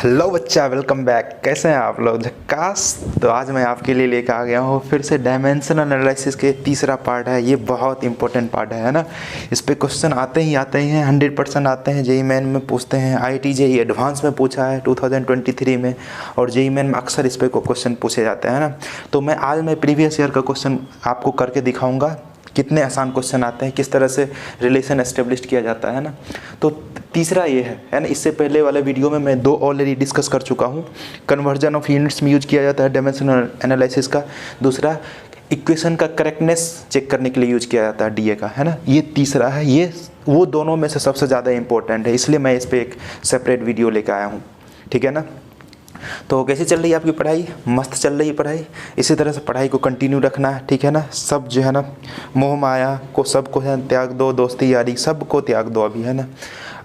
Hello बच्चा, welcome back. कैसे हैं आप लोग? झक्कास। तो आज मैं आपके लिए लेकर आ गया हूँ फिर से डायमेंशनल एनालिसिस के तीसरा पार्ट है। ये बहुत इंपॉर्टेंट पार्ट है ना। इस पे क्वेश्चन आते ही आते हैं, 100% आते हैं। जेई मेन में पूछते हैं, IIT जेई एडवांस में पूछा है 2023 में, और जेई मेन में अक्सर इस पे क्वेश्चन पूछे जाते हैं ना। तो मैं आज प्रीवियस ईयर का क्वेश्चन आपको करके दिखाऊंगा, कितने आसान क्वेश्चन आते हैं, किस तरह से रिलेशन एस्टेब्लिश किया जाता है ना। तो तीसरा ये है ना। इससे पहले वाले वीडियो में मैं 2 ऑलरेडी डिस्कस कर चुका हूँ। कन्वर्जन ऑफ यूनिट्स में यूज किया जाता है डायमेंशनल एनालिसिस का। दूसरा, इक्वेशन का करेक्टनेस चेक करने के लिए यूज किया जाता है DA का, है ना। ये तीसरा है। ये वो दोनों में से सबसे ज़्यादा इंपॉर्टेंट है, इसलिए मैं इस पर एक सेपरेट वीडियो लेकर आया हूँ। ठीक है ना। तो कैसी चल रही है आपकी पढ़ाई? मस्त चल रही है पढ़ाई। इसी तरह से पढ़ाई को कंटिन्यू रखना है, ठीक है ना। सब जो है ना, मोह माया को सबको है त्याग दो, दोस्ती यारी सबको त्याग दो अभी, है ना।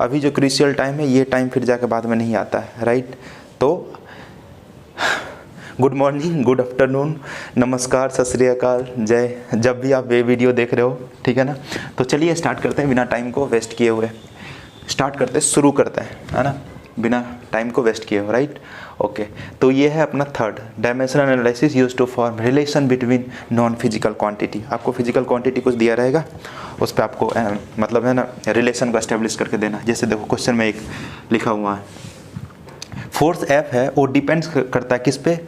अभी जो क्रूशियल टाइम है, ये टाइम फिर जाके बाद में नहीं आता है, राइट। तो गुड मॉर्निंग, गुड आफ्टरनून, नमस्कार, सत श्री अकाल, जय, जब भी आप ये वीडियो देख रहे हो, ठीक है ना। तो चलिए स्टार्ट करते हैं बिना टाइम को वेस्ट किए हुए। स्टार्ट करते हैं, शुरू करते हैं, है ना, बिना टाइम को वेस्ट किए हो, राइट। ओके। तो ये है अपना third, dimensional analysis use to form relation between non physical quantity. आपको फिजिकल क्वांटिटी कुछ दिया रहेगा, उस पर आपको मतलब है ना रिलेशन को एस्टेब्लिश करके देना। जैसे देखो क्वेश्चन में एक लिखा हुआ है, फोर्स F है, वो डिपेंड्स करता है किस पे?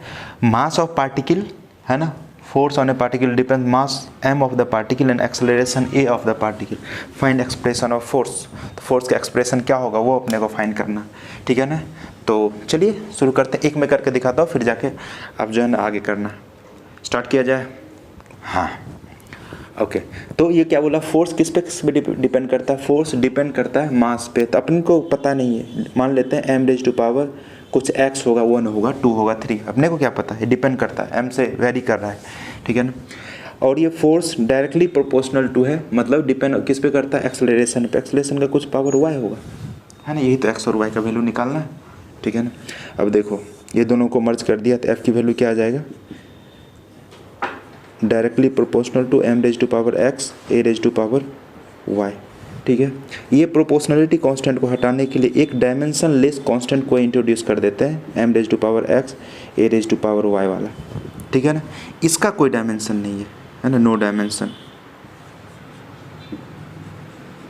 मास ऑफ पार्टिकल, है ना। Force on A particle depend mass m of the particle and acceleration a of the particle. Find expression of force. तो फोर्स का एक्सप्रेशन क्या होगा वो अपने को फाइंड करना, ठीक है ना। तो चलिए शुरू करते हैं। एक मैं करके दिखाता हूँ, फिर जाके आप जो है ना आगे करना। स्टार्ट किया जाए। हाँ, ओके। तो ये क्या बोला, फोर्स किस पे डिपेंड करता है? फोर्स डिपेंड करता है मास पे। तो अपने को पता नहीं है, मान लेते हैं m रेज़ टू पावर कुछ x होगा, 1 होगा, 2 होगा, 3, अपने को क्या पता है? डिपेंड करता है, m से वेरी कर रहा है, ठीक है ना। और ये फोर्स डायरेक्टली प्रोपोर्शनल टू है, मतलब डिपेंड किस पे करता है? एक्सेलरेशन पे। एक्सेलरेशन का कुछ पावर y होगा, है ना। यही तो x और y का वैल्यू निकालना है, ठीक है ना। अब देखो ये दोनों को मर्ज कर दिया तो f की वैल्यू क्या आ जाएगा? Directly proportional to m raise to power x a raise to power y, ठीक है। ये प्रोपोर्शनलिटी कांस्टेंट को हटाने के लिए एक डायमेंशन लेस कांस्टेंट को इंट्रोड्यूस कर देते हैं, m raise to power x a raise to power y वाला, ठीक है ना। इसका कोई डायमेंशन नहीं है ना, नो डायमेंशन,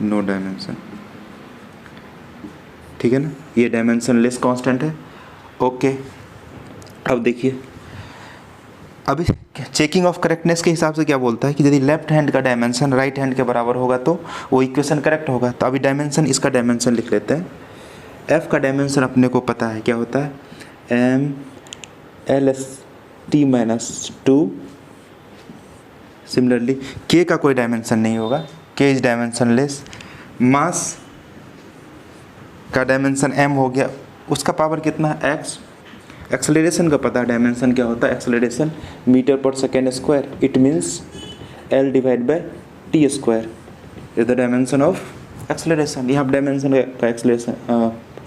नो डायमेंशन, ठीक है ना। ये डायमेंशन लेस कांस्टेंट है, ओके। अब देखिए, अभी चेकिंग ऑफ करेक्टनेस के हिसाब से क्या बोलता है कि यदि लेफ्ट हैंड का डायमेंशन राइट हैंड के बराबर होगा तो वो इक्वेशन करेक्ट होगा। तो अभी डायमेंशन, इसका डायमेंशन लिख लेते हैं। F का डायमेंशन अपने को पता है क्या होता है? m LST-2। सिमिलरली K का कोई डायमेंशन नहीं होगा, K इज डायमेंशनलेस। मास का डायमेंशन m हो गया, उसका पावर कितना है? x। एक्सेलरेशन का पता है डायमेंशन क्या होता है? एक्सेलरेशन मीटर पर second square, it means L divide by T square is the dimension of acceleration. यहाँ पर डायमेंशन का एक्सेलरेशन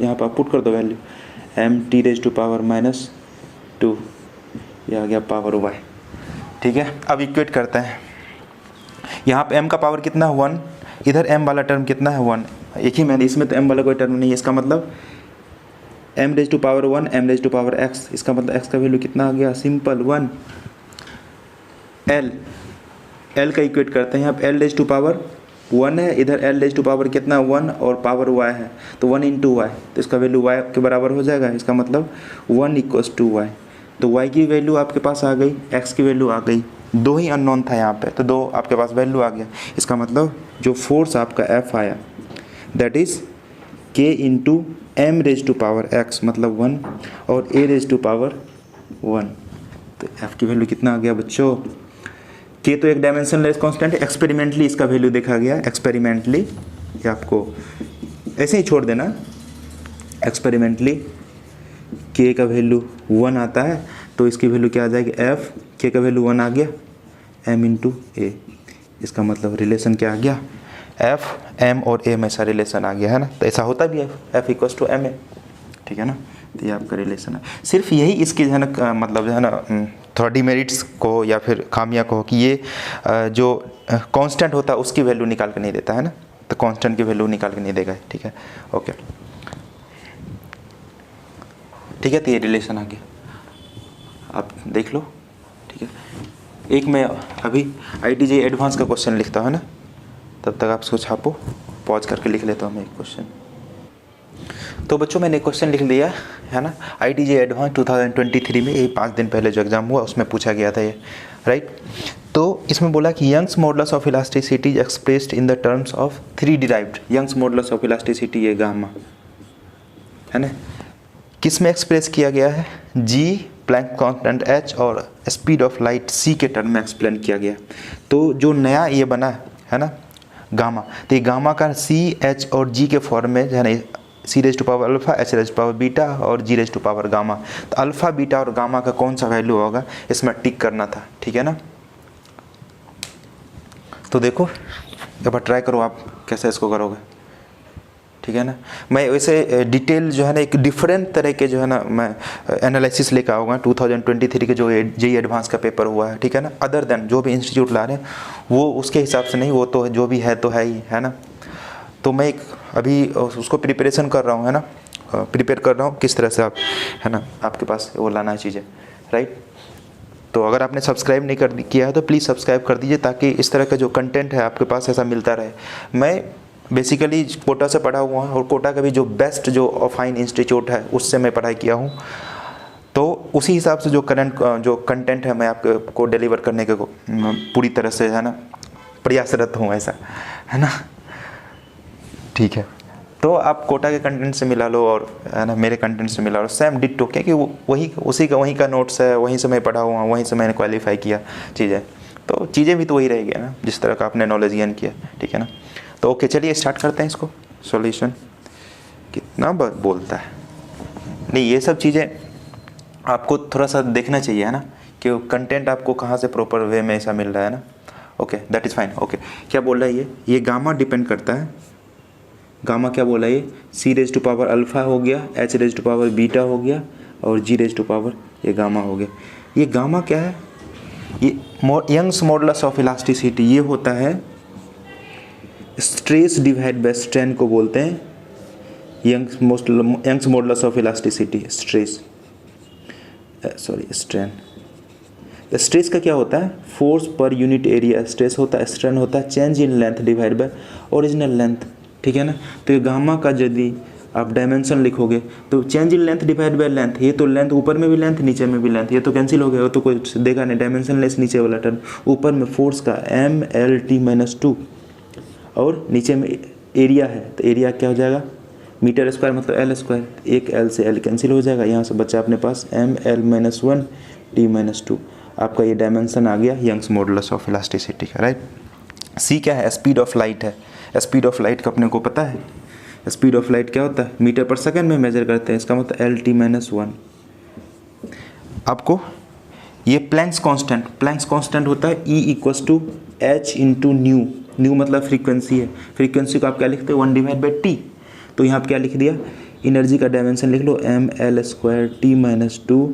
यहाँ पर पुट कर दो value, m t raise to power -2, यह आ गया पावर y, ठीक है। अब इक्वेट करते हैं। यहाँ पे m का पावर कितना है? 1। इधर m वाला टर्म कितना है? 1। एक ही मैंने, इसमें तो m वाला कोई टर्म नहीं है। इसका मतलब m raise to power 1, m raise to power x। इसका मतलब x का वैल्यू कितना आ गया? सिंपल 1। l का इक्वेट करते हैं। यहाँ पे l रेज़ टू पावर 1 है, इधर l रेज़ टू पावर कितना? 1, और पावर y है तो 1 इंटू y, तो इसका वैल्यू y के बराबर हो जाएगा। इसका मतलब 1 इक्वल्स टू y। तो y की वैल्यू आपके पास आ गई, x की वैल्यू आ गई। 2 ही अननोन था यहाँ पे, तो 2 आपके पास वैल्यू आ गया। इसका मतलब जो फोर्स आपका F आया that is k into m raise to power x, मतलब 1, और a रेज़ टू पावर 1। तो f की वैल्यू कितना आ गया बच्चों? k तो एक डायमेंशनलेस कांस्टेंट है, एक्सपेरिमेंटली इसका वैल्यू देखा गया। एक्सपेरिमेंटली, ये आपको ऐसे ही छोड़ देना, एक्सपेरिमेंटली k का वैल्यू 1 आता है, तो इसकी वैल्यू क्या आ जाएगी? f, k का वैल्यू 1 आ गया, m इंटू a। इसका मतलब रिलेशन क्या आ गया? f, m और a में ऐसा रिलेशन आ गया, है ना। तो ऐसा होता भी है, f इक्वल्स टू m, ठीक है ना। तो ये आपका रिलेशन है। सिर्फ यही इसकी जो है ना मतलब जो है ना थोड़ा डिमेरिट्स को या फिर खामियां को कि ये जो कांस्टेंट होता है उसकी वैल्यू निकाल के नहीं देता, है ना। तो कांस्टेंट की वैल्यू निकाल के नहीं देगा, ठीक है, ओके। ठीक है। तो ये रिलेशन आ गया, आप देख लो, ठीक है। एक मैं अभी ITJ एडवांस का क्वेश्चन लिखता हूँ ना, तब तक आप इसको छापो, पॉज करके लिख लेता हूँ मैं एक क्वेश्चन। तो बच्चों मैंने क्वेश्चन लिख दिया है ना, ITJ एडवांस 2023 में, ये 5 दिन पहले जो एग्जाम हुआ उसमें पूछा गया था ये, राइट। तो इसमें बोला कि Young's modulus of elasticity is expressed in the terms of 3 derived. Young's modulus of elasticity ये गामा है ना, किस में एक्सप्रेस किया गया है, जी, प्लैंक कांस्टेंट h और स्पीड ऑफ लाइट c के टर्म में एक्सप्लेन किया गया। तो जो नया ये बना है ना गामा, तो ये गामा का c, h और g के फॉर्म में है ना, c raise to power alpha, h raise to power beta और g raise to power gamma. तो अल्फा, बीटा और गामा का कौन सा वैल्यू होगा इसमें टिक करना था, ठीक है ना। तो देखो एक बार ट्राई करो आप कैसे इसको करोगे, ठीक है ना। मैं वैसे डिटेल जो है ना एक डिफरेंट तरह के जो है ना मैं एनालिसिस लेकर आऊँगा 2023 के जो JEE एडवांस का पेपर हुआ है, ठीक है ना। अदर देन जो भी इंस्टीट्यूट ला रहे हैं वो उसके हिसाब से नहीं, वो तो जो भी है तो है ही, है ना। तो मैं एक अभी उसको प्रिपरेशन कर रहा हूँ, है ना, प्रिपेयर कर रहा हूँ किस तरह से आप, है ना, आपके पास वो लाना है चीज़ें, राइट। तो अगर आपने सब्सक्राइब नहीं किया है तो प्लीज़ सब्सक्राइब कर दीजिए, ताकि इस तरह का जो कंटेंट है आपके पास ऐसा मिलता रहे। मैं बेसिकली कोटा से पढ़ा हुआ हूँ और कोटा का भी जो बेस्ट जो फाइन इंस्टीट्यूट है उससे मैं पढ़ाई किया हूँ। तो उसी हिसाब से जो करंट जो कंटेंट है मैं आपको डिलीवर करने के पूरी तरह से है ना प्रयासरत हूँ, ऐसा है ना, ठीक है। तो आप कोटा के कंटेंट से मिला लो और है ना मेरे कंटेंट से मिला लो, सेम डिट्टो, क्योंकि वही वहीं का नोट्स है, वहीं से मैं पढ़ा हुआ हूँ, वहीं से मैंने क्वालिफाई किया चीज़ें, तो चीज़ें भी तो वही रहेगी ना जिस तरह का आपने नॉलेज गेन किया, ठीक है ना। तो ओके चलिए स्टार्ट करते हैं इसको। सॉल्यूशन कितना बोलता है, नहीं ये सब चीज़ें आपको थोड़ा सा देखना चाहिए, है ना, कि कंटेंट आपको कहाँ से प्रॉपर वे में ऐसा मिल रहा है ना। Okay that is fine. Okay क्या बोल रहा है ये गामा डिपेंड करता है, गामा क्या बोला ये c raise to power alpha हो गया, h raise to power beta हो गया और g रेज़ टू पावर ये गामा हो गया। ये गामा क्या है, ये यंग्स मॉडुलस ऑफ इलास्टिसिटी, ये होता है स्ट्रेस डिवाइड बाय स्ट्रेन को बोलते हैं Young's modulus of elasticity, stress sorry strain. Stress का क्या होता है, force per unit area stress होता है, स्ट्रेन होता है change in length divide by original length, ठीक है ना। तो ये गामा का यदि आप डायमेंशन लिखोगे तो change in length divide by length, ये तो लेंथ ऊपर में भी लेंथ नीचे में भी लेंथ, ये तो कैंसिल हो गया, वो तो कोई देगा नहीं, डायमेंशन लेस नीचे वाला टर्म, ऊपर में फोर्स का MLT-2 और नीचे में एरिया है, तो एरिया क्या हो जाएगा मीटर स्क्वायर मतलब L स्क्वायर, एक L से L कैंसिल हो जाएगा, यहाँ से बचा अपने पास ML-1T-2, आपका ये डायमेंशन आ गया यंग्स मॉडुलस ऑफ इलास्टिसिटी का, राइट। C क्या है, स्पीड ऑफ लाइट है। स्पीड ऑफ लाइट का अपने को पता है, स्पीड ऑफ लाइट क्या होता है मीटर पर सेकंड में मेजर करते हैं, इसका मतलब LT-1। आपको ये प्लैंक्स कांस्टेंट होता है E=h/न्यू, न्यू मतलब फ्रीक्वेंसी है, फ्रीक्वेंसी को आप क्या लिखते हो 1/T। तो यहाँ पे क्या लिख दिया, एनर्जी का डायमेंशन लिख लो ML²T-2,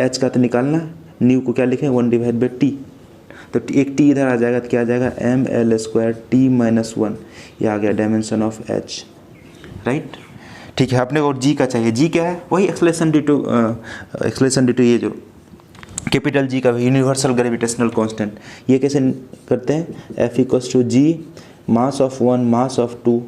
h का तो निकालना, न्यू को क्या लिखें 1/T, तो एक T इधर आ जाएगा तो क्या आ जाएगा ML²T-1, ये आ गया डायमेंशन ऑफ h, राइट, ठीक है। अपने और G का चाहिए, G क्या है वही एक्सेलरेशन ड्यू टू ये जो कैपिटल G का यूनिवर्सल ग्रेविटेशनल कांस्टेंट, ये कैसे करते हैं F=G mass of 1 mass of 2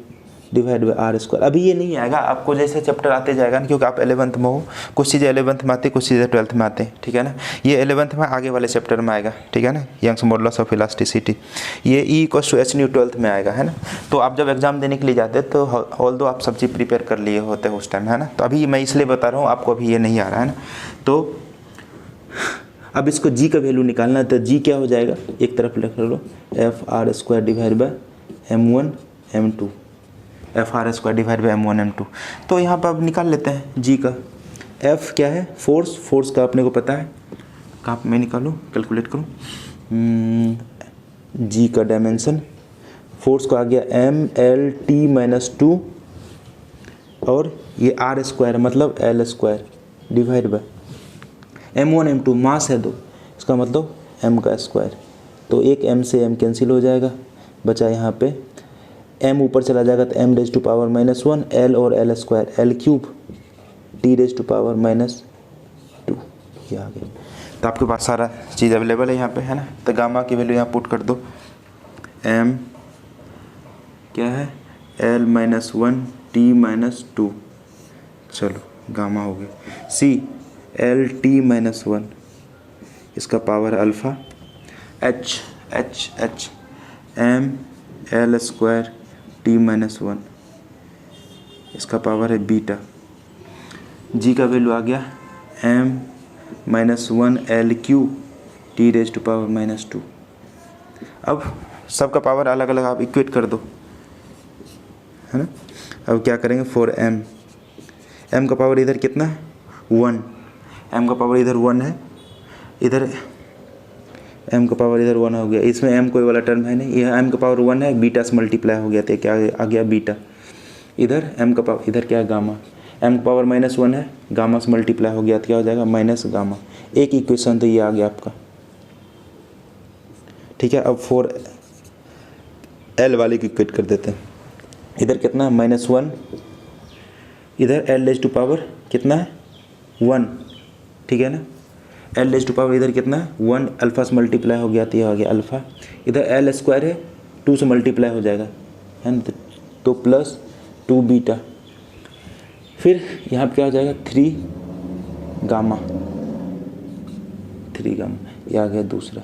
divide by r²। अभी ये नहीं आएगा आपको, जैसे चैप्टर आते जाएगा ना, क्योंकि आप 11th में हो, कुछ चीज़ें 11th में आती, कुछ चीज़ें 12th में आते हैं, ठीक है ना। ये 11th में आगे वाले चैप्टर में आएगा, ठीक है ना, यंग्स मॉडुलस ऑफ इलास्टिसिटी, ये E=h/न्यू 12th में आएगा, है ना। तो आप जब एग्जाम देने के लिए जाते हैं तो ऑल्दो आप सब चीज़ प्रिपेयर कर लिए होते हैं उस टाइम, है ना। तो अभी मैं इसलिए बता रहा हूँ आपको, अभी ये नहीं आ रहा है ना। तो अब इसको G का वैल्यू निकालना है, तो G क्या हो जाएगा, एक तरफ लिख लो FR² divide by M1M2, FR² divide by M1M2। तो यहाँ पर अब निकाल लेते हैं G का, F क्या है फोर्स का अपने को पता है, कहाँ मैं निकालूँ कैलकुलेट करूँ, G का डायमेंशन फोर्स को आ गया MLT-2 और ये R² मतलब L² डिवाइड बाय M1M2 मास है 2, इसका मतलब M का स्क्वायर, तो एक M से M कैंसिल हो जाएगा, बचा यहाँ पे M ऊपर चला जाएगा तो M⁻⁻⁻⁻⁻⁻⁻⁻⁻⁻⁻⁻⁻⁻⁻⁻⁻⁻⁻⁻⁻⁻⁻⁻⁻⁻⁻⁻⁻⁻⁻⁻⁻⁻⁻⁻⁻⁻⁻⁻⁻⁻⁻⁻⁻⁻⁻⁻⁻⁻⁻⁻⁻⁻⁻⁻⁻⁻⁻⁻⁻⁻⁻⁻⁻⁻⁻⁻⁻⁻⁻⁻ ये आ गया। तो आपके पास सारा चीज़ अवेलेबल है यहाँ पे, है ना। तो गामा की वैल्यू यहाँ पुट कर दो, m क्या है L-1 T-2, चलो गामा हो गया। C L-T-1, इसका पावर है alpha. H M L² T-1, इसका पावर है बीटा। G का वैल्यू आ गया M-1 L³ T⁻²। अब सबका पावर अलग अलग आप इक्वेट कर दो, है ना। अब क्या करेंगे, 4m, m का पावर इधर कितना है 1, m का पावर इधर 1 है, इधर m का पावर इधर 1 हो गया। इसमें m कोई वाला टर्म है नहीं, यह m का पावर 1 है, बीटा से मल्टीप्लाई हो गया तो क्या आ गया बीटा। इधर m का पावर, इधर क्या है गामा, m का पावर -1 है, गामा से मल्टीप्लाई हो गया तो क्या हो जाएगा माइनस गामा। एक इक्वेशन तो ये आ गया आपका, ठीक है। अब 4l वाले की इक्वेट कर देते हैं। इधर कितना है -1, इधर l⁻² कितना है 1, ठीक है ना। l⁻² इधर कितना है 1, अल्फ़ा से मल्टीप्लाई हो गया तो ये आ गया अल्फ़ा। इधर l² है, 2 से मल्टीप्लाई हो जाएगा, है ना, तो +2 बीटा। फिर यहाँ पे क्या हो जाएगा 3 गामा, ये आ गया दूसरा,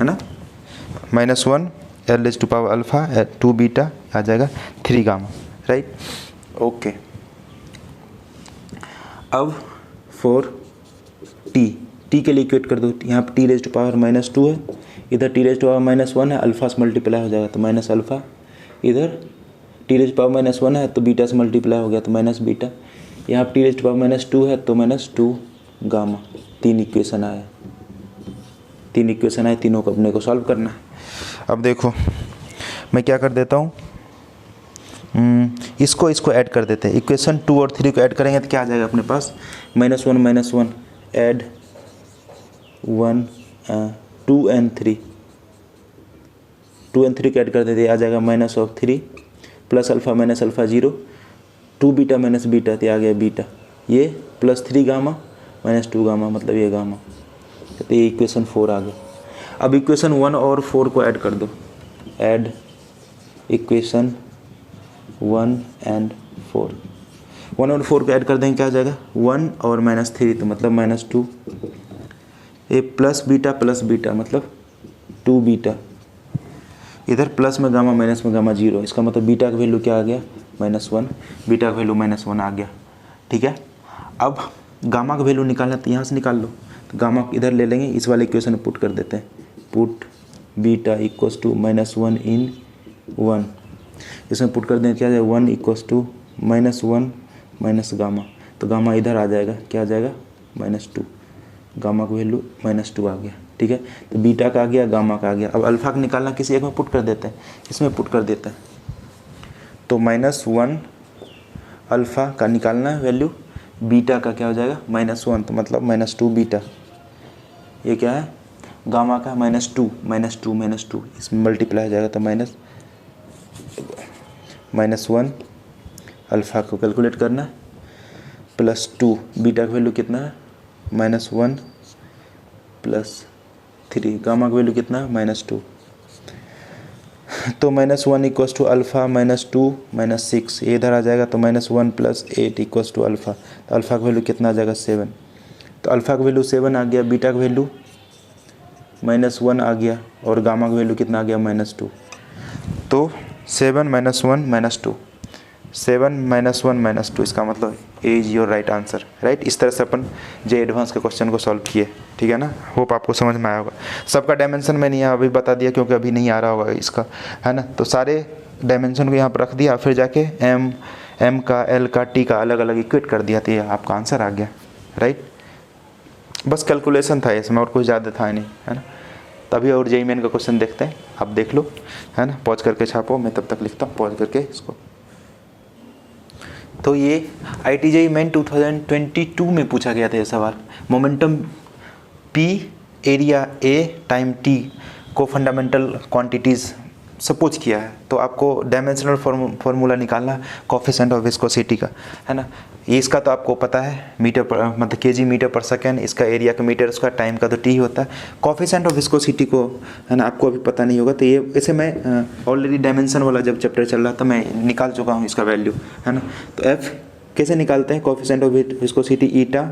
है ना। -1 l⁻α 2 बीटा आ जाएगा 3 गामा, राइट, ओके। अब 4t के लिए इक्वेट कर दो। यहाँ पे t⁻⁻2 है, इधर t⁻⁻1 है, अल्फ़ा से मल्टीप्लाई हो जाएगा तो माइनस अल्फ़ा। इधर t⁻⁻1 है तो बीटा से मल्टीप्लाई हो गया तो माइनस बीटा। यहाँ पे t⁻2 है तो -2 गामा। 3 इक्वेशन आए, तीनों को अपने को सॉल्व करना है। अब देखो मैं क्या कर देता हूँ, इसको ऐड कर देते हैं। इक्वेशन 2 और 3 को ऐड करेंगे तो क्या आ जाएगा अपने पास, -1 ऐड 1 2 and 3 को ऐड कर देते, आ जाएगा -3 plus alpha minus alpha 0, 2 beta minus beta तो आ गया बीटा। ये +3 गामा -2 गामा मतलब ये गामा, तो ये इक्वेशन 4 आ गया। अब इक्वेशन 1 और 4 को ऐड कर दो, ऐड इक्वेशन 1 and 4। 1 और 4 को ऐड कर देंगे क्या आ जाएगा 1 और -3 तो मतलब -2। ये प्लस बीटा मतलब 2 बीटा। इधर प्लस में गामा माइनस में गामा 0, इसका मतलब बीटा का वैल्यू क्या आ गया -1, बीटा का वैल्यू -1 आ गया, ठीक है। अब गामा का वैल्यू निकालना तो यहाँ से निकाल लो, तो गामा इधर ले लेंगे, इस वाले इक्वेशन में पुट कर देते हैं, put beta equals to -1 in 1, इसमें पुट कर दें क्या जाएगा 1 इक्वल्स टू -1 माइनस गामा, तो गामा इधर आ जाएगा, क्या आ जाएगा -2, गामा का वैल्यू -2 आ गया, ठीक है। तो बीटा का आ गया, गामा का आ गया। अब अल्फ़ा का निकालना किसी एक में पुट कर देते हैं, इसमें पुट कर देते हैं, तो -1 अल्फ़ा का निकालना है वैल्यू, बीटा का क्या हो जाएगा -1 तो मतलब -2 बीटा। ये क्या है गामा का -2 इसमें मल्टीप्लाई हो जाएगा तो -1 अल्फ़ा को कैलकुलेट करना +2 बीटा का वैल्यू कितना है -1 +3, गामा का वैल्यू कितना है -2, तो -1 इक्वल्स टू अल्फ़ा -2 -6, ये इधर आ जाएगा तो -1 + 8 इक्वल्स टू अल्फ़ा, तो अल्फ़ा का वैल्यू कितना आ जाएगा 7, तो अल्फ़ा का वैल्यू 7 आ गया, बीटा का वैल्यू -1 आ गया और गामा का वैल्यू कितना आ गया -2, तो 7 - 1 -2, 7 - 1 -2, इसका मतलब A is your right answer, right. इस तरह से अपन जे एडवांस के क्वेश्चन को सॉल्व किए, ठीक है ना। होप आपको समझ में आया होगा। सबका डायमेंशन मैंने यहाँ अभी बता दिया क्योंकि अभी नहीं आ रहा होगा इसका, है ना। तो सारे डायमेंशन को यहाँ पर रख दिया, फिर जाके एम का, एल का, टी का अलग अलग इक्वेट कर दिया, तो ये आपका आंसर आ गया, राइट। बस कैलकुलेशन था इसमें और कुछ ज़्यादा था नहीं, है ना। तभी और जेईई मेन का क्वेश्चन देखते हैं, आप देख लो, है ना। पॉज करके छापो, मैं तब तक लिखता हूँ पॉज करके इसको। तो ये IIT जेईई मेन 2022 में पूछा गया था ये सवाल। Momentum P, area A, time T को फंडामेंटल क्वांटिटीज़ सपोज किया है, तो आपको डायमेंशनल फार्मूला निकालना कोफिशिएंट ऑफ विस्कोसिटी का, है ना। ये इसका तो आपको पता है, मीटर पर मतलब केजी मीटर पर सेकेंड, इसका एरिया का मीटर, उसका टाइम का तो टी होता है। कोफिशिएंट ऑफ विस्कोसिटी को, है ना, आपको अभी पता नहीं होगा, तो ये इसे मैं ऑलरेडी डायमेंशन वाला जब चैप्टर चल रहा था मैं निकाल चुका हूँ इसका वैल्यू, है ना। तो एफ कैसे निकालते हैं, coefficient of viscosity eta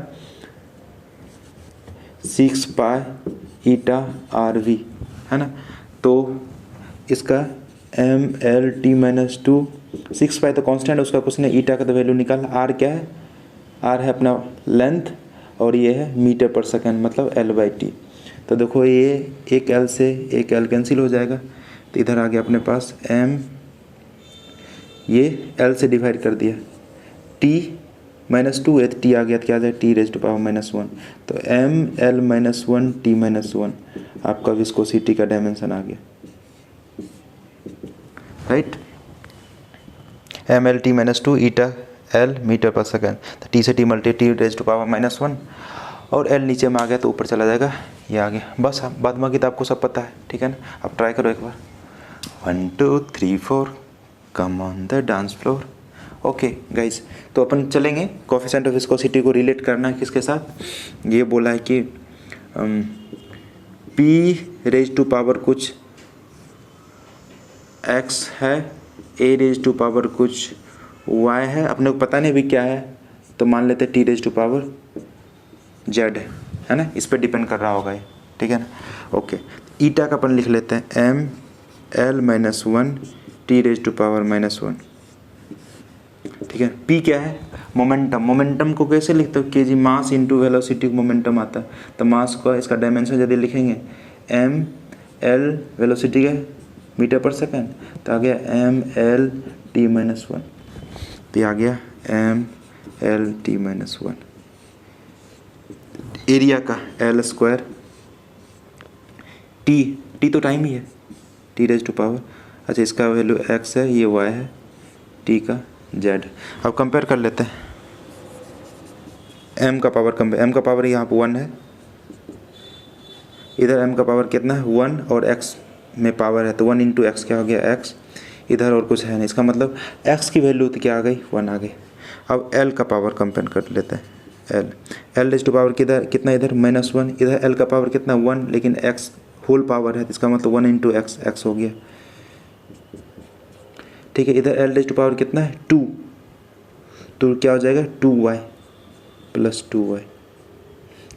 6 pi eta R V, है ना। तो इसका M L T minus 2, 6 pi तो कांस्टेंट है उसका, कुछ नहीं, ईटा का तो वैल्यू निकाल, आर क्या है, आर है अपना लेंथ और ये है मीटर पर सेकेंड मतलब एल बाई टी। तो देखो ये एक एल से एक एल कैंसिल हो जाएगा, तो इधर आ गया अपने पास एम, ये एल से डिवाइड कर दिया, टी माइनस 2 है तो टी आ गया, तो क्या आ जाएगा टी रेज टू पावर -1। तो M L minus 1 T minus 1 आपका विस्कोसिटी का डायमेंशन आ गया, right. M L T minus 2 eta L metre पर सेकेंड, तो टी से T multi T raise to power -1 और एल नीचे में आ गया तो ऊपर चला जाएगा, ये आ गया। बस बाद बाकी तो आपको सब पता है, ठीक है ना। अब ट्राई करो एक बार, 1 2 3 4 come on the dance floor. Okay guys, तो अपन चलेंगे कोफिशिएंट ऑफ विस्कोसिटी को रिलेट करना है किसके साथ, ये बोला है कि पी रेज टू पावर कुछ x है, a रेज टू पावर कुछ y है, अपने को पता नहीं अभी क्या है, तो मान लेते हैं t raise to power z है ना, इस पर डिपेंड कर रहा होगा ये, ठीक है ना। ओके, ईटा का अपन लिख लेते हैं M L minus 1 T raise to power -1, ठीक है। p क्या है, मोमेंटम, मोमेंटम को कैसे लिखते हो कि जी मास इंटू वेलोसिटी मोमेंटम आता है, तो मास को इसका डायमेंशन यदि लिखेंगे एम एल वेलोसिटी है मीटर पर सेकेंड, तो आ गया एम एल टी माइनस 1, तो आ गया M L T minus 1। Area का एल स्क्वायर, टी तो टाइम ही है, टी रेज टू पावर, अच्छा इसका वैल्यू एक्स है, ये वाई है, टी का जेड। अब कंपेयर कर लेते हैं, एम का पावर एम का पावर यहाँ पर 1 है, इधर एम का पावर कितना है 1 और एक्स में पावर है, तो 1 इंटू एक्स क्या हो गया एक्स, इधर और कुछ है नहीं, इसका मतलब एक्स की वैल्यू तो क्या आ गई 1 आ गई। अब एल का पावर कंपेयर कर लेते हैं, एल रेज टू पावर किधर कितना, इधर -1, इधर एल का पावर कितना 1, लेकिन एक्स होल पावर है, तो इसका मतलब 1 इंटू एक्स, एक्स हो गया, ठीक है। इधर एल रेज टू पावर कितना है 2, तो क्या हो जाएगा 2y प्लस 2y,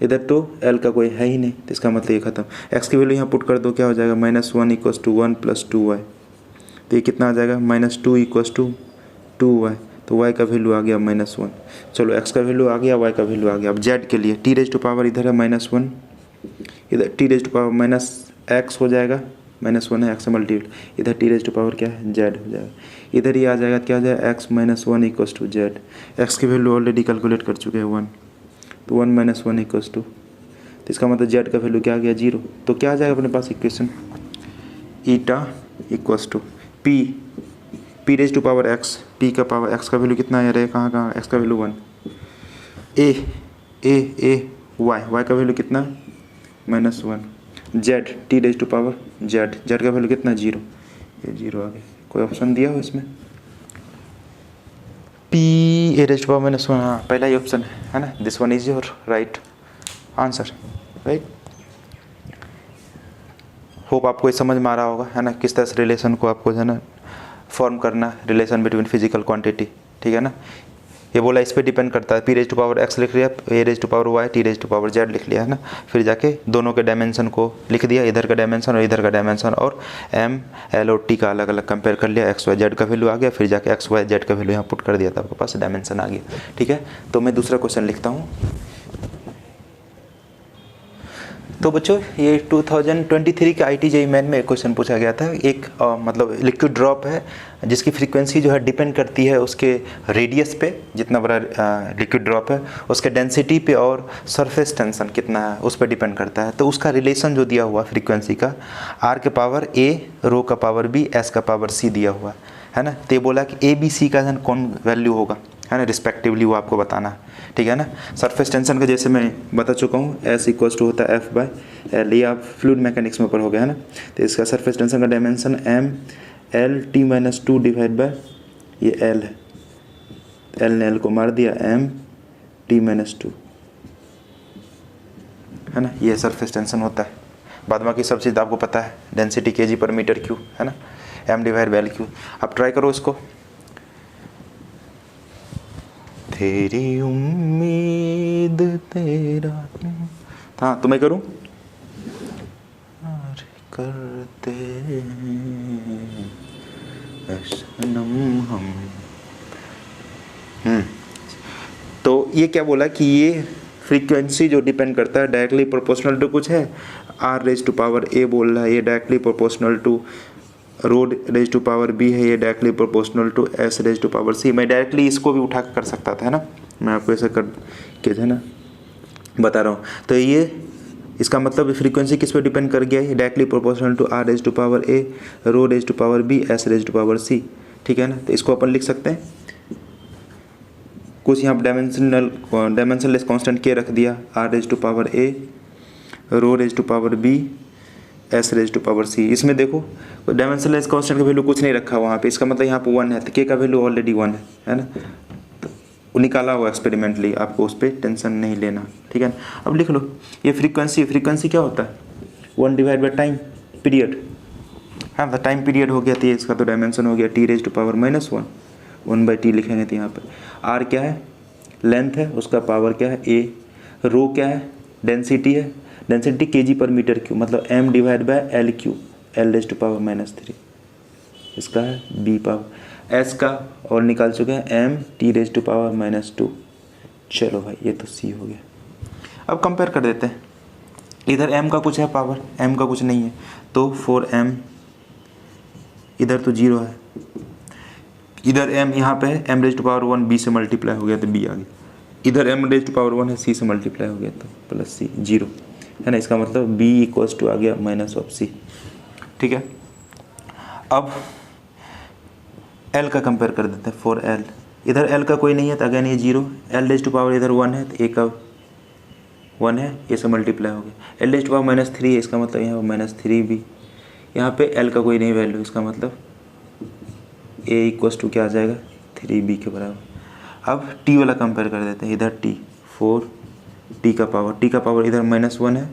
इधर तो एल का कोई है ही नहीं, तो इसका मतलब ये खत्म। एक्स की वैल्यू यहाँ पुट कर दो, क्या हो जाएगा -1 इक्वस टू 1 प्लस 2y, तो ये कितना आ जाएगा -2 इक्वस टू 2y, तो y का वैल्यू आ गया -1। चलो एक्स का वैल्यू आ गया, y का वैल्यू आ गया। अब z के लिए टी रेज टू पावर इधर है -1, इधर T raise to power minus x हो जाएगा, -1 है एक्स मल्टीप्ल, इधर टी रेज टू पावर क्या है z हो जाएगा, इधर ये आ जाएगा क्या हो जाएगा x -1 equals to z, x की वैल्यू ऑलरेडी कैलकुलेट कर चुके हैं 1, तो 1 - 1 इक्वस टू, तो इसका मतलब z का वैल्यू क्या आ गया 0। तो क्या आ जाएगा अपने पास equation, eta equals to P raise to power x, p का पावर x का वैल्यू कितना आ रहा है, कहाँ x का वैल्यू 1, a y का वैल्यू कितना -1, z t raise to power z का वैल्यू कितना 0, ये 0 आ गया। कोई ऑप्शन दिया हो इसमें, p a raise to power -1, हाँ पहला ही ऑप्शन है ना, this one is your right answer, right. Hope आपको ये समझ में आ रहा होगा, है ना, किस तरह से रिलेशन को आपको है ना फॉर्म करना, रिलेशन बिटवीन फिजिकल क्वांटिटी, ठीक है ना। ये बोला इस पे डिपेंड करता है, P raise to power X लिख लिया, A raise to power Y, T raise to power Z लिख लिया, है ना। फिर जाके दोनों के डायमेंशन को लिख दिया, इधर का डायमेंशन और इधर का डायमेंशन, और एम एल और टी का अलग अलग कंपेयर कर लिया, एक्स वाई जेड का वैल्यू आ गया, फिर जाके एक्स वाई जेड का वैल्यू यहाँ पुट कर दिया था, आपके पास डायमेंशन आ गया, ठीक है। तो मैं दूसरा क्वेश्चन लिखता हूँ। तो बच्चों ये 2023 के IIT-JEE मेन में एक क्वेश्चन पूछा गया था, एक मतलब लिक्विड ड्रॉप है जिसकी फ्रीक्वेंसी जो है डिपेंड करती है उसके रेडियस पे, जितना बड़ा लिक्विड ड्रॉप है उसके डेंसिटी पे और सरफेस टेंशन कितना है उस पर डिपेंड करता है। तो उसका रिलेशन जो दिया हुआ फ्रीक्वेंसी का, r के पावर a, रो का पावर b, s का पावर c दिया हुआ है ना। तो ये बोला कि a b c का कौन वैल्यू होगा, है ना, रिस्पेक्टिवली वो आपको बताना है, ठीक है ना। सरफेस टेंशन का जैसे मैं बता चुका हूँ, S इक्वल्स टू होता है F/L, ये आप फ्लूइड मैकेनिक्स में ऊपर हो गया है ना। तो इसका सरफेस टेंशन का डायमेंशन ML_T-2 डिवाइड बाय ये L है, L ने L को मार दिया, M_T-2 है ना, ये सरफेस टेंशन होता है। बाद बाकी सब चीज़ आपको पता है, डेंसिटी kg/m3 है ना, M/L3। अब ट्राई करो इसको। तेरी उम्मीद तेरा, हाँ तो मैं करूँ, करते सनम हम। तो ये क्या बोला कि ये फ्रीक्वेंसी जो डिपेंड करता है डायरेक्टली प्रोपोर्शनल टू कुछ है, R⁴ बोल रहा है, ये डायरेक्टली प्रोपोर्शनल टू ρ⁴ है, ये डायरेक्टली प्रोपोर्शनल टू S⁴ मैं डायरेक्टली इसको भी उठा कर सकता था, है ना, मैं आपको ऐसा कर के है ना बता रहा हूँ। तो ये इसका मतलब फ्रीक्वेंसी किस पे डिपेंड कर गया है, directly proportional to R⁴ ρ⁴ S⁴ ठीक है ना। तो इसको अपन लिख सकते हैं कुछ यहाँ डायमेंशनलेस कांस्टेंट के रख दिया, R⁴ ρ⁴ S⁴ इसमें देखो डायमेंशनलेस कांस्टेंट का वैल्यू कुछ नहीं रखा वहाँ पे, इसका मतलब यहाँ पे 1 है, तो के का वैल्यू ऑलरेडी 1 है ना, तो वो निकाला हुआ एक्सपेरिमेंटली, आपको उस पर टेंशन नहीं लेना, ठीक है ना। अब लिख लो ये फ्रीक्वेंसी क्या होता है, 1 डिवाइड बाई टाइम पीरियड, हाँ तो टाइम पीरियड हो गया, तो इसका तो डायमेंशन हो गया T⁻⁻1 1/T लिखेंगे। तो यहाँ पे R क्या है, लेंथ है, उसका पावर क्या है A, रो क्या है, डेंसिटी है, डेंसिटी kg/m3 मतलब M/L3 L⁻⁻3, इसका है B पावर, S का और निकाल चुके हैं MT⁻⁻2। चलो भाई ये तो C हो गया। अब कंपेयर कर देते हैं, इधर M का कुछ है पावर, M का कुछ नहीं है, तो 4M, इधर तो 0 है, इधर M यहाँ पे है, M⁻⁻1 B से मल्टीप्लाई हो गया तो B आ गया, इधर M⁻⁻1 है, C से मल्टीप्लाई हो गया तो प्लस C 0 है ना, इसका मतलब B इक्वल्स टू आ गया -C, ठीक है। अब L का कंपेयर कर देते हैं, 4L, इधर L का कोई नहीं है तो अगेन ये 0, L⁻⁻ इधर 1 है तो A का 1 है, ये से मल्टीप्लाई हो गया, L⁻⁻3 है, इसका मतलब यहाँ -3B, यहाँ पे L का कोई नहीं वैल्यू, इसका मतलब A इक्वल्स टू क्या आ जाएगा 3B के बराबर। अब T वाला कंपेयर कर देते हैं, इधर T 4, T का पावर इधर -1 है,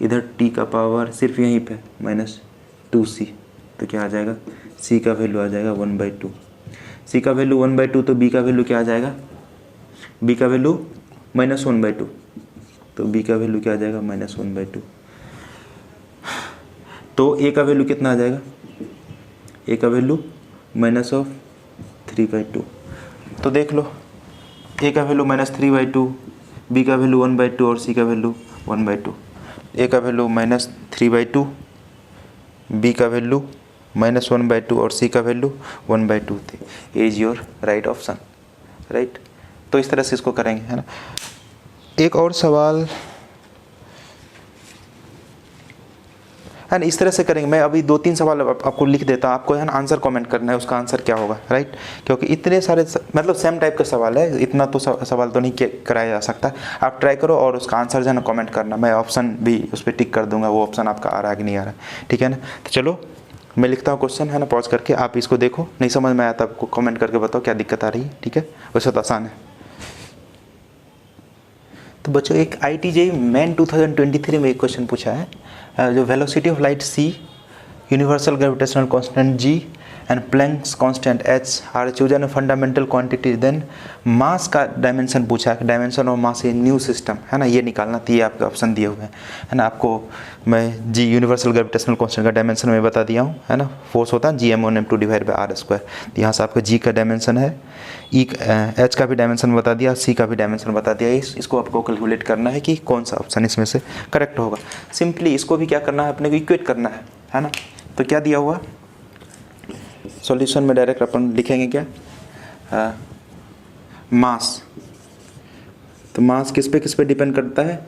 इधर T का पावर सिर्फ यहीं पे -2C, तो क्या आ जाएगा C का वैल्यू आ जाएगा 1/2, C का वैल्यू 1/2, तो B का वैल्यू क्या आ जाएगा, B का वैल्यू -1/2, तो B का वैल्यू क्या आ जाएगा -1/2, तो A का वैल्यू कितना आ जाएगा, A का वैल्यू -3/2, तो देख लो A का वैल्यू -3/2, B का वैल्यू 1/2 और C का वैल्यू 1/2, A का वैल्यू -3/2, B का वैल्यू -1/2 और C का वैल्यू 1/2 थे। A is your right option, right. तो इस तरह से इसको करेंगे, है ना। एक और सवाल है ना, इस तरह से करेंगे। मैं अभी 2-3 सवाल आपको लिख देता हूँ, आपको है ना आंसर कमेंट करना है, उसका आंसर क्या होगा, राइट। क्योंकि इतने सारे मतलब सेम टाइप का सवाल है, इतना तो सवाल तो नहीं कराया जा सकता। आप ट्राई करो और उसका आंसर जो है ना कमेंट करना, मैं ऑप्शन भी उस पर टिक कर दूंगा, वो ऑप्शन आपका आ रहा है कि नहीं आ रहा है, ठीक है ना। तो चलो मैं लिखता हूँ क्वेश्चन, है ना, पॉज करके आप इसको देखो, नहीं समझ में आया तो आपको कमेंट करके बताओ क्या दिक्कत आ रही है, ठीक है। वैसे तो आसान है। तो बच्चों एक IIT मेन 2023 में एक क्वेश्चन पूछा है, जो velocity of light C, universal gravitational constant G and Planck's constant H are chosen fundamental quantities, then mass का डायमेंशन पूछा है, dimension of mass in new system, है ना, ये निकालना। तो ये आपके ऑप्शन दिए हुए हैं, है ना। आपको मैं G यूनिवर्सल ग्रेविटेशनल कांस्टेंट का डायमेंशन में बता दिया हूँ, है ना। फोर्स होता है Gm1m2 डिवाइड बाई R²। तो यहाँ से आपका G का डायमेंशन है, H का भी डायमेंशन बता दिया, C का भी डायमेंशन बता दिया। इसको आपको कैलकुलेट करना है कि कौन सा ऑप्शन इसमें से करेक्ट होगा। सिंपली इसको भी क्या करना है, अपने को इक्वेट करना है ना। तो क्या दिया हुआ सॉल्यूशन में डायरेक्ट अपन लिखेंगे क्या, मास। तो मास किस पे डिपेंड करता है,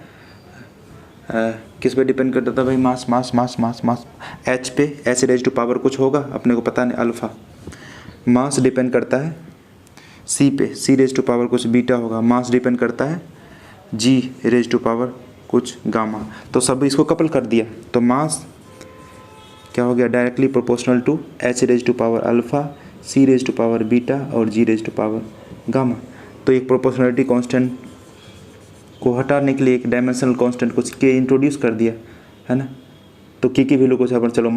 किस पे डिपेंड करता था भाई, मास मास मास मास मास H पे, H⁻⁻ कुछ होगा अपने को पता नहीं, अल्फा। मास डिपेंड करता है सी पे सी रेज टू पावर कुछ बीटा होगा, मास डिपेंड करता है जी रेज टू पावर कुछ गामा। तो सब इसको कपल कर दिया तो मास क्या हो गया, directly proportional to H raise to power alpha, C raise to power beta और G raise to power gamma. तो एक प्रोपोर्शनलिटी कांस्टेंट को हटाने के लिए एक डायमेंशनल कांस्टेंट को के इंट्रोड्यूस कर दिया है ना। तो की वैल्यू को अपन चलो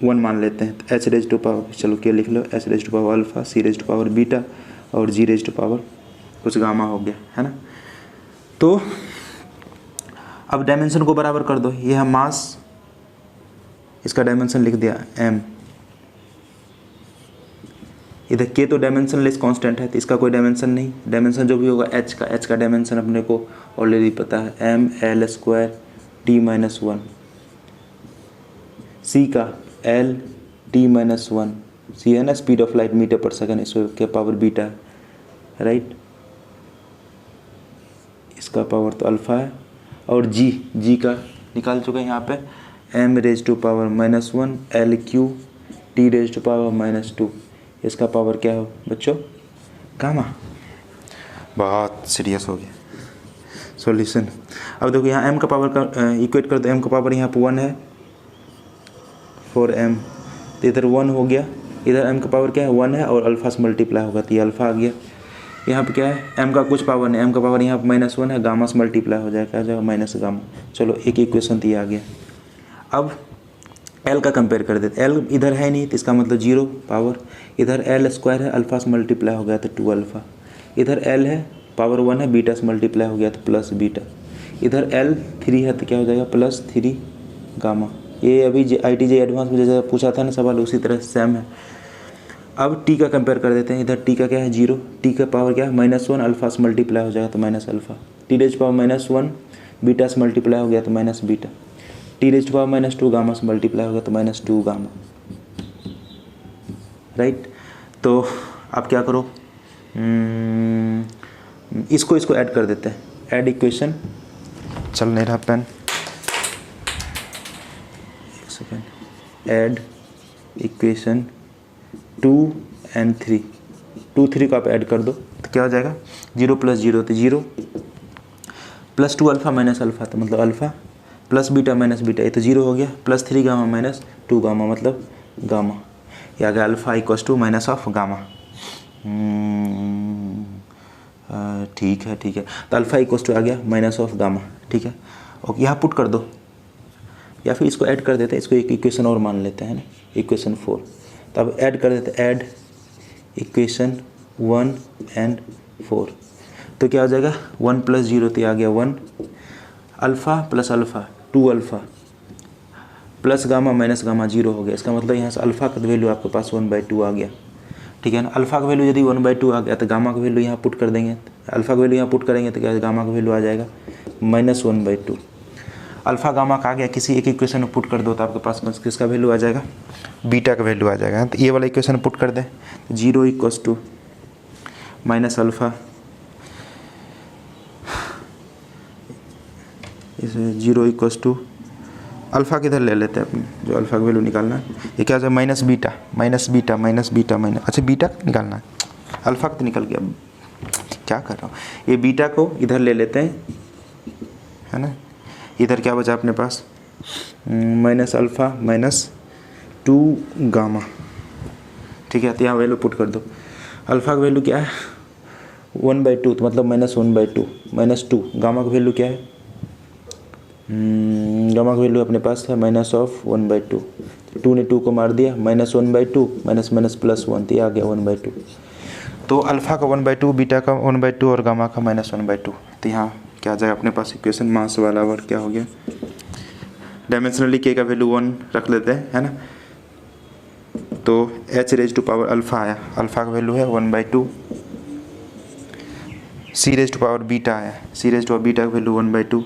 1 मान लेते हैं, तो एच रेज टू पावर चलो के लिख लो, H raise to power alpha, C raise to power beta और जी रेज टू पावर कुछ गामा हो गया है ना। तो अब डायमेंशन को बराबर कर दो, ये है मास, इसका डायमेंशन लिख दिया m, इधर k तो डायमेंशनलेस कांस्टेंट है तो इसका कोई डायमेंशन नहीं, डायमेंशन जो भी होगा h का डायमेंशन अपने को ऑलरेडी पता है m l square t minus 1, c का l t माइनस 1, c है ना स्पीड ऑफ लाइट मीटर पर सेकंड, इसको क्या पावर बीटा है राइट, इसका पावर तो अल्फ़ा है। और g का निकाल चुके हैं यहाँ पे m raise to power minus 1 l cube t raise to power minus 2, इसका पावर क्या हो बच्चों गामा। बहुत सीरियस हो गया सॉल्यूशन। अब देखो यहाँ m का पावर का इक्वेट कर दो, m का पावर यहाँ पे 1 है 4m, तो इधर 1 हो गया, इधर m का पावर क्या है 1 है और अल्फ़ा से मल्टीप्लाई होगा तो ये अल्फ़ा आ गया। यहाँ पे क्या है m का कुछ पावर नहीं, m का पावर यहाँ पे माइनस 1 है, गामा से मल्टीप्लाई हो जाएगा, आ जाएगा माइनस गामा। चलो एक इक्वेशन तो ये आ गया। अब l का कंपेयर कर देते, l इधर है नहीं तो इसका मतलब 0 पावर, इधर l स्क्वायर है अल्फ़ा से मल्टीप्लाई हो गया तो 2 अल्फ़ा, इधर l है पावर 1 है बीटा से मल्टीप्लाई हो गया तो प्लस बीटा, इधर l 3 है तो क्या हो जाएगा प्लस 3 गामा। ये अभी ITJ एडवांस में जैसे पूछा था ना सवाल उसी तरह सेम है। अब t का कंपेयर कर देते हैं, इधर t का क्या है 0, t का पावर क्या है माइनस 1 अल्फ़ा से मल्टीप्लाई हो जाएगा तो minus alpha, t raise power minus 1 beta से मल्टीप्लाई हो गया तो minus beta, T raise to power minus 2 gamma से मल्टीप्लाई होगा तो माइनस 2 गामा राइट। तो आप क्या करो इसको ऐड कर देते हैं, ऐड इक्वेशन, चल नहीं रहा पेन, एक सेकेंड, ऐड इक्वेशन 2 and 3, 2 3 को आप ऐड कर दो तो क्या हो जाएगा 0 प्लस 0 तो 0 प्लस 2 अल्फ़ा माइनस अल्फ़ा तो मतलब alpha plus beta minus beta, ये तो 0 हो गया, प्लस 3 गामा माइनस 2 गामा मतलब गामा, ये आ गया alpha equals to minus of gamma. ठीक है तो अल्फ़ा इक्वस टू आ गया माइनस ऑफ गामा, ठीक है। और यहाँ पुट कर दो या फिर इसको ऐड कर देते हैं, इसको एक इक्वेशन और मान लेते हैं ना, इक्वेशन 4, तो अब ऐड कर देते हैं, ऐड इक्वेशन 1 and 4 तो क्या हो जाएगा 1 प्लस 0 तो आ गया 1 alpha plus alpha 2 alpha plus gamma minus gamma 0 हो गया, इसका मतलब यहाँ से अल्फ़ा का वैल्यू आपके पास 1/2 आ गया, ठीक है ना। अल्फ़ा का वैल्यू यदि 1/2 आ गया तो गामा का वैल्यू यहाँ पुट कर देंगे, अल्फ़ा का वैल्यू यहाँ पुट करेंगे तो क्या गामा का वैल्यू आ जाएगा माइनस 1/2। अल्फ़ा गामा का आ गया, किसी एक इक्वेशन में पुट कर दो तो आपके पास किसका वैल्यू आ जाएगा बीटा का वैल्यू आ जाएगा। तो ये वाला इक्वेशन पुट कर दें, 0 इक्वस टू माइनस अल्फ़ा, इसे 0 इक्वस टू अल्फ़ा किधर ले लेते हैं अपने, जो अल्फ़ा का वैल्यू निकालना है, ये क्या हो जाए minus beta minus beta minus beta minus, अच्छा बीटा निकालना है, अल्फ़ा तो निकल गया, क्या कर रहा हूँ, ये बीटा को इधर ले लेते हैं है ना, इधर क्या बचा अपने पास माइनस अल्फ़ा माइनस 2 गामा, ठीक है। तो यहाँ वैल्यू पुट कर दो, अल्फ़ा का वैल्यू क्या है 1/2 तो मतलब माइनस 1/2 माइनस 2, गामा का वैल्यू क्या है गामा का वैल्यू अपने पास है माइनस ऑफ 1/2, 2 ने 2 को मार दिया, माइनस 1/2 माइनस माइनस प्लस 1 तो ये आ गया 1/2। तो अल्फ़ा का 1/2 बीटा का 1/2 और गामा का माइनस 1/2, तो यहाँ क्या आ जाएगा अपने पास इक्वेशन मास वाला वर्ड क्या हो गया, डायमेंशनली के का वैल्यू 1 रख लेते हैं है ना। तो H raise to power alpha आया, अल्फ़ा का वैल्यू है 1/2, C raise to power beta आया, C raise to power beta का वैल्यू 1/2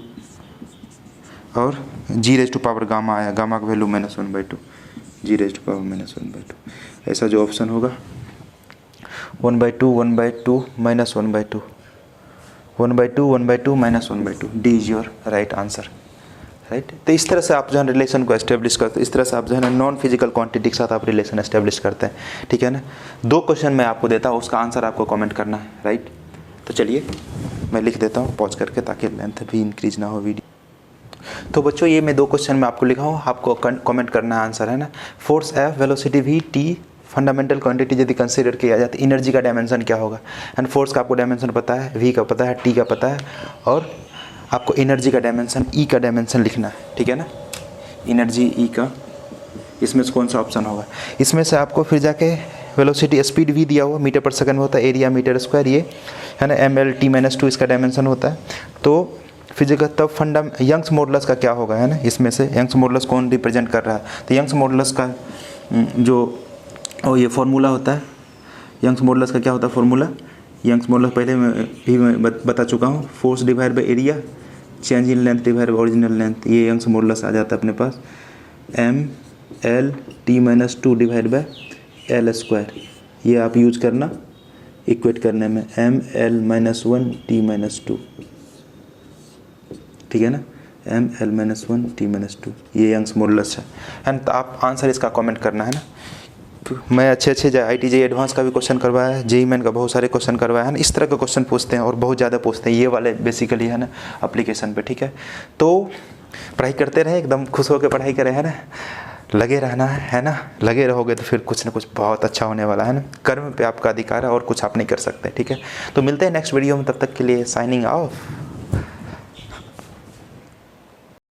और G raise to power gamma आया, गामा का value minus 1/2, G raise to power minus 1/2। ऐसा जो ऑप्शन होगा 1/2 1/2 minus 1/2 1/2 1/2 minus 1/2, D is your right answer right. तो इस तरह से आप जो है रिलेशन को एस्टेब्लिश करते हैं, इस तरह से आप जो है ना नॉन फिजिकल क्वांटिटी के साथ आप रिलेशन एस्टेब्लिश करते हैं, ठीक है ना। 2 क्वेश्चन मैं आपको देता हूँ, उसका आंसर आपको कमेंट करना है, राइट। तो चलिए मैं लिख देता हूँ पॉज करके ताकि लेंथ भी इंक्रीज ना हो वीडियो। तो बच्चों ये मैं 2 क्वेश्चन में आपको लिखा हूँ, आपको कमेंट करना है आंसर, है ना। Force F, velocity V, T fundamental quantity यदि कंसीडर किया जाए तो एनर्जी का डायमेंशन क्या होगा। एंड फोर्स का आपको डायमेंशन पता है, V का पता है, T का पता है, और आपको एनर्जी का डायमेंशन E का डायमेंशन लिखना है, ठीक है ना। एनर्जी E का, इसमें से कौन सा ऑप्शन होगा। इसमें से आपको फिर जाके वेलोसिटी स्पीड V दिया हुआ मीटर पर सेकंड में होता है, एरिया मीटर स्क्वायर, ये है ना ml/t-2 इसका डायमेंशन होता है। तो फिजिकल तब यंग्स मॉडुलस का क्या होगा, है ना। इसमें से यंग्स मॉडुलस कौन रिप्रेजेंट कर रहा है, तो यंग्स मॉडुलस का जो ये फॉर्मूला होता है, यंग्स मॉडुलस का क्या होता है फॉर्मूला। यंग्स मॉडुलस पहले मैं बता चुका हूँ, force divide by area change in length divide by original length, ये यंग्स मॉडुलस आ जाता है अपने पास ml/t-2 divide by L square. ये आप यूज करना इक्वेट करने में, ml-1t-2, ठीक है ना, ml-1t-2, ये यंग्स मॉडुलस है। एंड तो आप आंसर इसका कमेंट करना है ना। मैं अच्छे IIT JEE एडवांस का भी क्वेश्चन करवाया है, JEE मेन का बहुत सारे क्वेश्चन करवाया है ना। इस तरह के क्वेश्चन पूछते हैं और बहुत ज़्यादा पूछते हैं, ये वाले बेसिकली, है ना, एप्लीकेशन पे, ठीक है। तो पढ़ाई करते रहे, एकदम खुश होकर पढ़ाई करें, है ना, लगे रहना है ना। लगे रहोगे तो फिर कुछ ना कुछ बहुत अच्छा होने वाला है ना। कर्म पे आपका अधिकार है और कुछ आप नहीं कर सकते, ठीक है। तो मिलते हैं नेक्स्ट वीडियो में, तब तक के लिए साइनिंग ऑफ।